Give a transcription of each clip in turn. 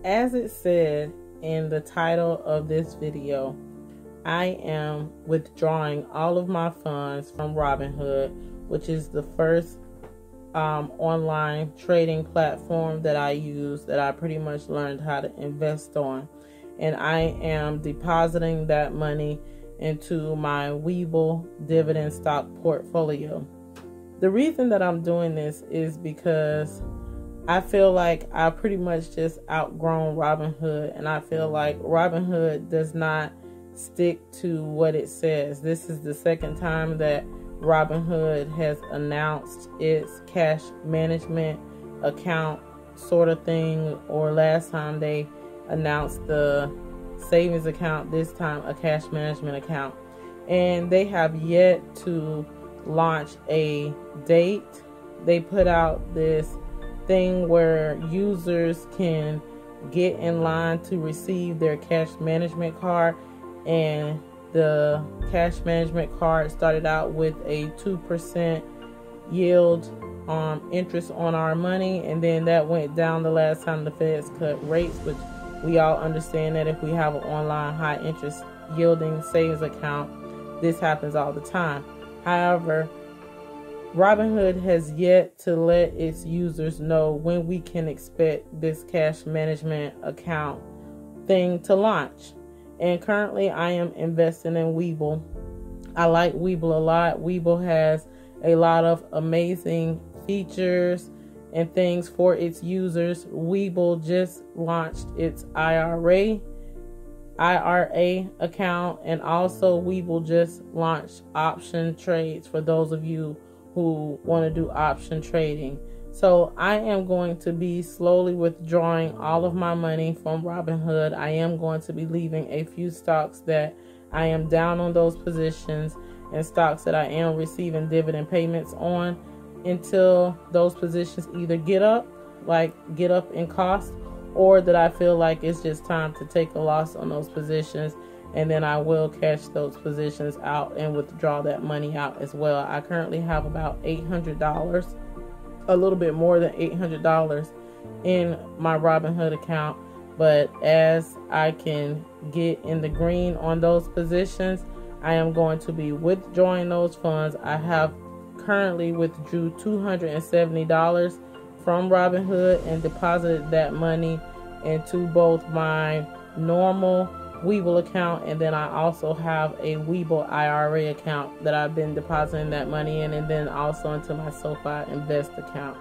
As it said in the title of this video, I am withdrawing all of my funds from Robinhood, which is the first online trading platform that I use, that I pretty much learned how to invest on. And I am depositing that money into my Webull Dividend stock portfolio. The reason that I'm doing this is because I feel like I pretty much just outgrown Robinhood, and I feel like Robinhood does not stick to what it says. This is the second time that Robinhood has announced its cash management account sort of thing, or last time they announced the savings account, this time a cash management account. And they have yet to launch a date. They put out this thing where users can get in line to receive their cash management card, and the cash management card started out with a 2% yield interest on our money, and then that went down the last time the Feds cut rates, which we all understand that if we have an online high interest yielding savings account, this happens all the time. However, Robinhood has yet to let its users know when we can expect this cash management account thing to launch. And currently I am investing in Webull. I like Webull a lot. Webull has a lot of amazing features and things for its users. Webull just launched its IRA account, and also Webull just launched option trades for those of you who want to do option trading. So I am going to be slowly withdrawing all of my money from Robinhood. I am going to be leaving a few stocks that I am down on those positions, and stocks that I am receiving dividend payments on, until those positions either get up in cost, or that I feel like it's just time to take a loss on those positions, and then I will cash those positions out and withdraw that money out as well. I currently have about $800, a little bit more than $800 in my Robinhood account, but as I can get in the green on those positions, I am going to be withdrawing those funds. I have currently withdrew $270 from Robinhood and deposited that money into both my normal Webull account, and then I also have a Webull IRA account that I've been depositing that money in, and then also into my SoFi Invest account.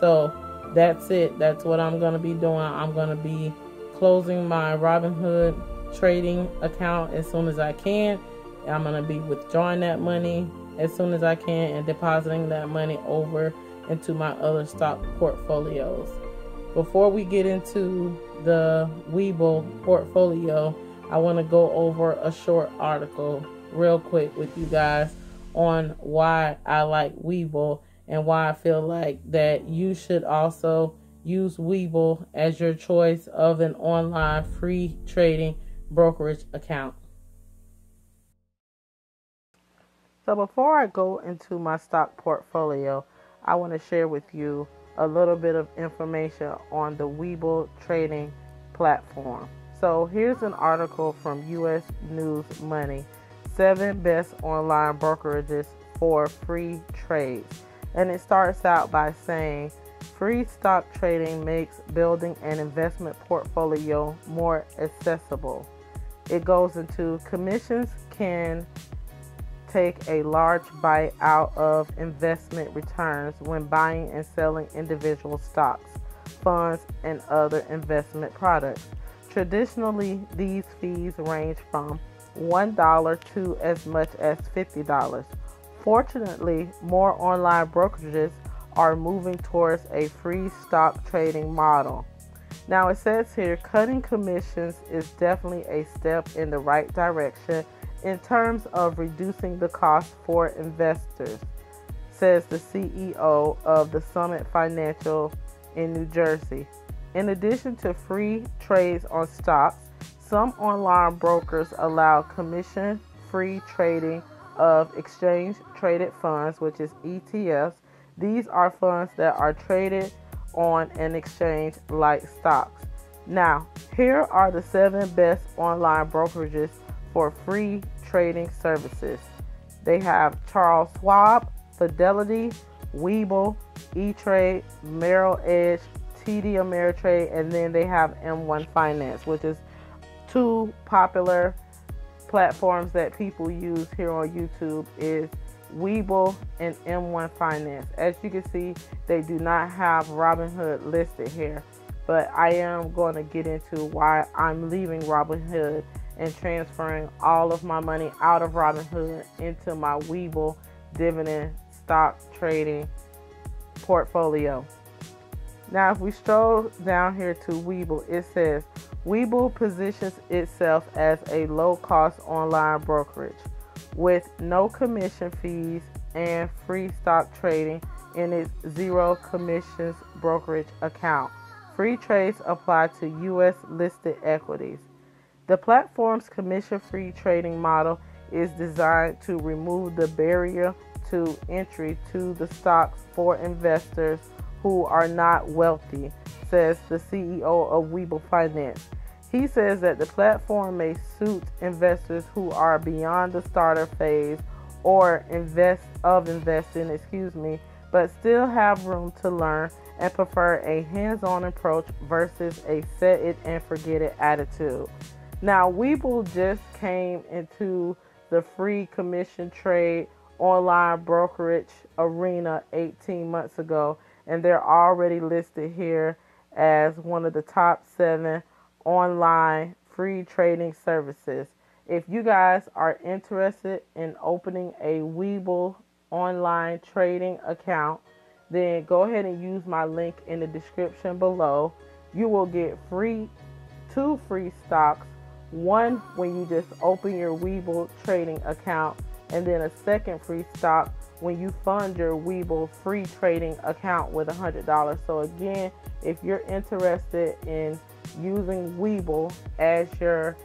So that's it. That's what I'm going to be doing. I'm going to be closing my Robinhood trading account as soon as I can. I'm going to be withdrawing that money as soon as I can and depositing that money over into my other stock portfolios. Before we get into the Webull portfolio, I want to go over a short article real quick with you guys on why I like Webull and why I feel like that you should also use Webull as your choice of an online free trading brokerage account. So before I go into my stock portfolio, I want to share with you a little bit of information on the Webull trading platform. So here's an article from US News Money, 7 best online brokerages for free trades. And it starts out by saying, free stock trading makes building an investment portfolio more accessible. It goes into commissions can take a large bite out of investment returns when buying and selling individual stocks, funds, and other investment products. Traditionally, these fees range from $1 to as much as $50. Fortunately, more online brokerages are moving towards a free stock trading model. Now it says here, cutting commissions is definitely a step in the right direction in terms of reducing the cost for investors, says the CEO of the Summit Financial in New Jersey. In addition to free trades on stocks, some online brokers allow commission-free trading of exchange-traded funds, which is ETFs. These are funds that are traded on an exchange like stocks. Now, here are the 7 best online brokerages for free trading services. They have Charles Schwab, Fidelity, Webull, E-Trade, Merrill Edge, TD Ameritrade, and then they have M1 Finance, which is 2 popular platforms that people use here on YouTube is Webull and M1 Finance. As you can see, they do not have Robinhood listed here, but I am going to get into why I'm leaving Robinhood and transferring all of my money out of Robinhood into my Webull dividend stock trading portfolio. Now, if we stroll down here to Webull, it says Webull positions itself as a low-cost online brokerage with no commission fees and free stock trading in its zero commissions brokerage account. Free trades apply to U.S. listed equities. The platform's commission-free trading model is designed to remove the barrier to entry to the stocks for investors who are not wealthy, says the CEO of Webull Finance. He says that the platform may suit investors who are beyond the starter phase or investing, but still have room to learn and prefer a hands-on approach versus a set it and forget it attitude. Now, Webull just came into the free commission trade online brokerage arena 18 months ago, and they're already listed here as one of the top 7 online free trading services. If you guys are interested in opening a Webull online trading account, then go ahead and use my link in the description below. You will get 2 free stocks, one when you just open your Webull trading account, and then a second free stock when you fund your Webull free trading account with $100. So again, if you're interested in using Webull as your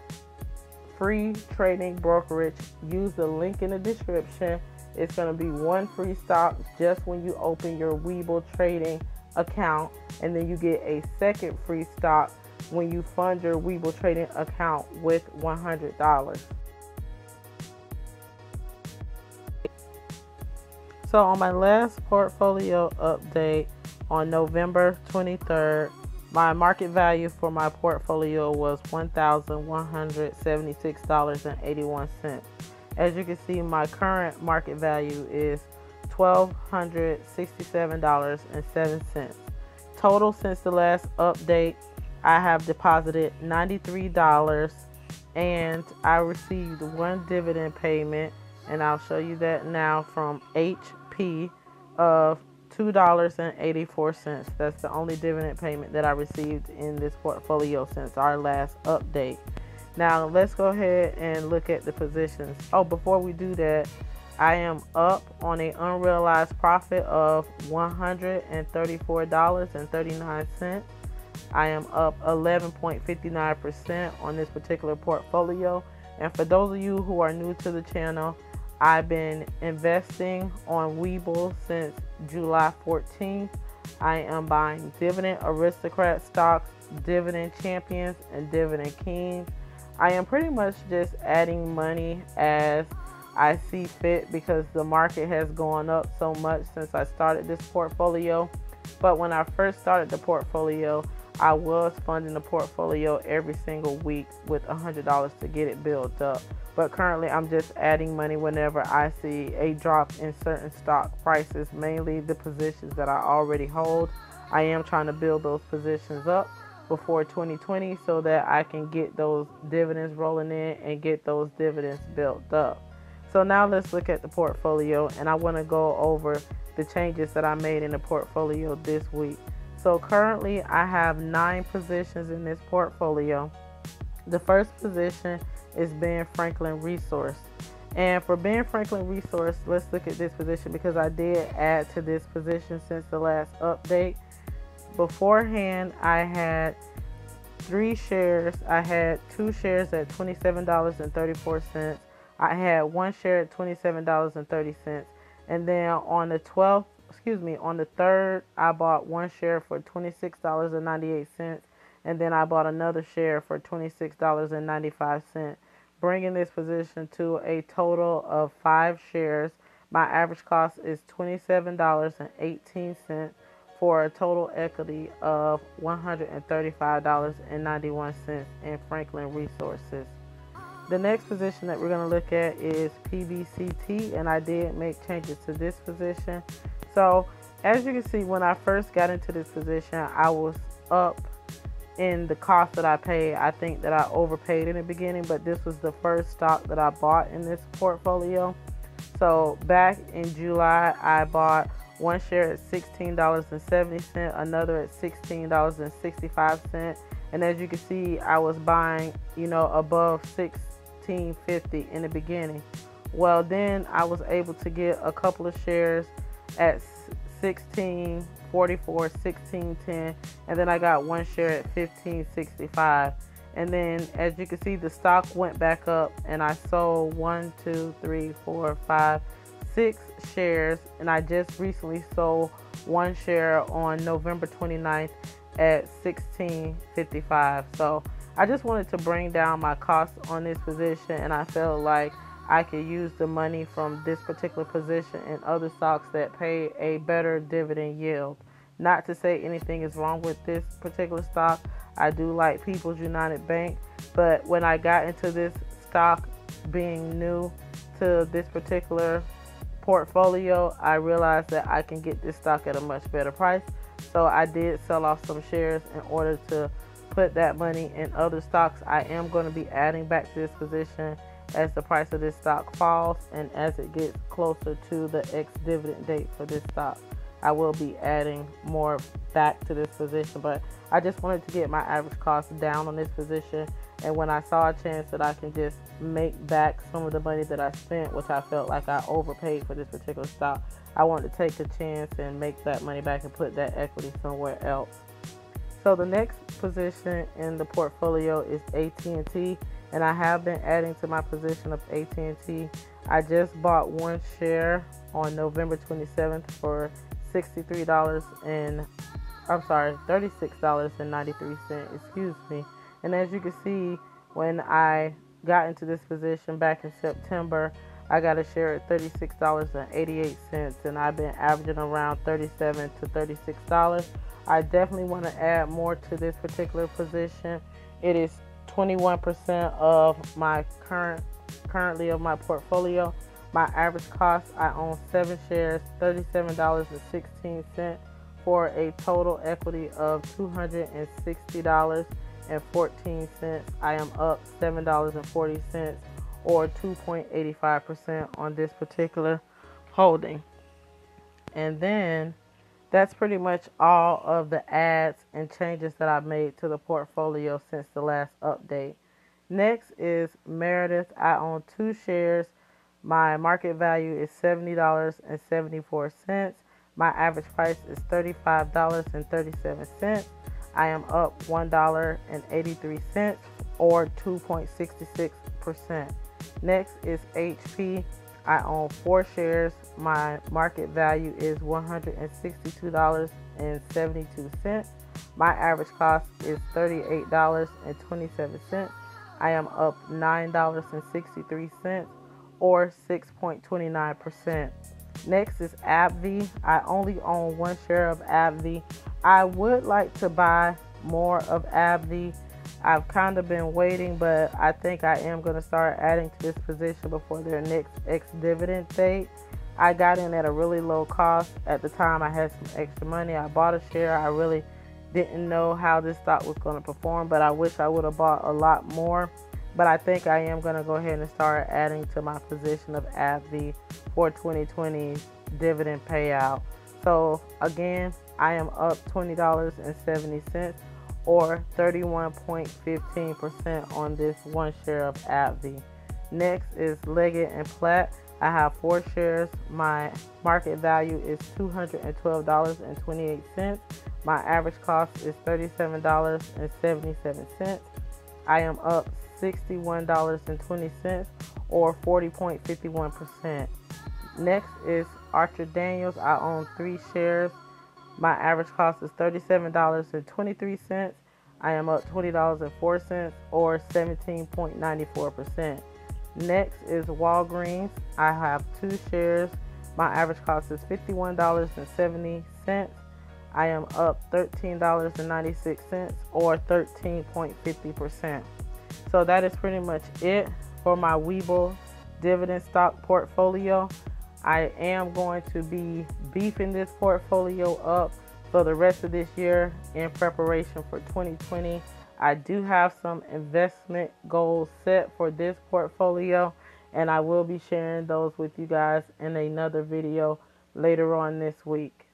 free trading brokerage, use the link in the description. It's going to be 1 free stock just when you open your Webull trading account, and then you get a second free stock when you fund your Webull trading account with $100. So on my last portfolio update on November 23rd, my market value for my portfolio was $1,176.81. As you can see, my current market value is $1,267.07. Total since the last update, I have deposited $93 and I received 1 dividend payment, and I'll show you that now, from HP of $2.84. That's the only dividend payment that I received in this portfolio since our last update. Now let's go ahead and look at the positions. Oh, before we do that, I am up on an unrealized profit of $134.39. I am up 11.59% on this particular portfolio. And for those of you who are new to the channel, I've been investing on Webull since July 14th. I am buying Dividend Aristocrat stocks, Dividend Champions, and Dividend Kings. I am pretty much just adding money as I see fit because the market has gone up so much since I started this portfolio. But when I first started the portfolio, I was funding the portfolio every single week with $100 to get it built up. But currently I'm just adding money whenever I see a drop in certain stock prices, mainly the positions that I already hold. I am trying to build those positions up before 2020 so that I can get those dividends rolling in and get those dividends built up. So now let's look at the portfolio, and I want to go over the changes that I made in the portfolio this week. So currently I have 9 positions in this portfolio. The first position is Ben Franklin Resource. And for Ben Franklin Resource, let's look at this position because I did add to this position since the last update. Beforehand, I had 3 shares. I had 2 shares at $27.34. I had 1 share at $27.30. And then on the 3rd, I bought 1 share for $26.98. and then I bought another share for $26.95, bringing this position to a total of 5 shares. My average cost is $27.18 for a total equity of $135.91 in Franklin Resources. The next position that we're going to look at is PBCT, and I did make changes to this position. So as you can see, when I first got into this position, I was up in the cost that I paid. I think that I overpaid in the beginning, but this was the first stock that I bought in this portfolio. So back in July, I bought one share at $16.70, another at $16.65. And as you can see, I was buying, above $16.50 in the beginning. Well, then I was able to get a couple of shares at $16.44, $16.10, and then I got one share at $15.65. And then as you can see, the stock went back up, and I sold 6 shares, and I just recently sold one share on November 29th at $16.55. So I just wanted to bring down my costs on this position, and I felt like I could use the money from this particular position in other stocks that pay a better dividend yield. Not to say anything is wrong with this particular stock. I do like People's United Bank, but when I got into this stock, being new to this particular portfolio, I realized that I can get this stock at a much better price. So I did sell off some shares in order to put that money in other stocks. I am going to be adding back to this position as the price of this stock falls, and as it gets closer to the ex-dividend date for this stock, I will be adding more back to this position. But I just wanted to get my average cost down on this position, and when I saw a chance that I can just make back some of the money that I spent, which I felt like I overpaid for this particular stock, I wanted to take a chance and make that money back and put that equity somewhere else. So the next position in the portfolio is AT&T, and I have been adding to my position of AT&T. I just bought one share on November 27th for $36.93, excuse me. And as you can see, when I got into this position back in September, I got a share at $36.88, and I've been averaging around $37 to $36. I definitely want to add more to this particular position. It is 21% of my currently of my portfolio. My average cost, I own 7 shares, $37.16 for a total equity of $260.14. I am up $7.40 or 2.85% on this particular holding. And then that's pretty much all of the adds and changes that I've made to the portfolio since the last update. Next is Meredith. I own 2 shares. My market value is $70.74. My average price is $35.37. I am up $1.83 or 2.66%. Next is HP. I own 4 shares. My market value is $162.72. My average cost is $38.27. I am up $9.63 or 6.29%. Next is AbbVie. I only own 1 share of AbbVie. I would like to buy more of AbbVie. I've kind of been waiting, but I think I am going to start adding to this position before their next ex-dividend date. I got in at a really low cost. At the time, I had some extra money. I bought a share. I really didn't know how this stock was going to perform, but I wish I would have bought a lot more. But I think I am going to go ahead and start adding to my position of AbbVie for 2020's dividend payout. So again, I am up $20.70 or 31.15% on this 1 share of AbbVie. Next is Leggett & Platt. I have 4 shares. My market value is $212.28. My average cost is $37.77. I am up $61.20 or 40.51%. Next is Archer Daniels. I own 3 shares. My average cost is $37.23. I am up $20.04 or 17.94%. Next is Walgreens. I have 2 shares. My average cost is $51.70. I am up $13.96 or 13.50%. So that is pretty much it for my Webull dividend stock portfolio. I am going to be beefing this portfolio up for the rest of this year in preparation for 2020. I do have some investment goals set for this portfolio, and I will be sharing those with you guys in another video later on this week.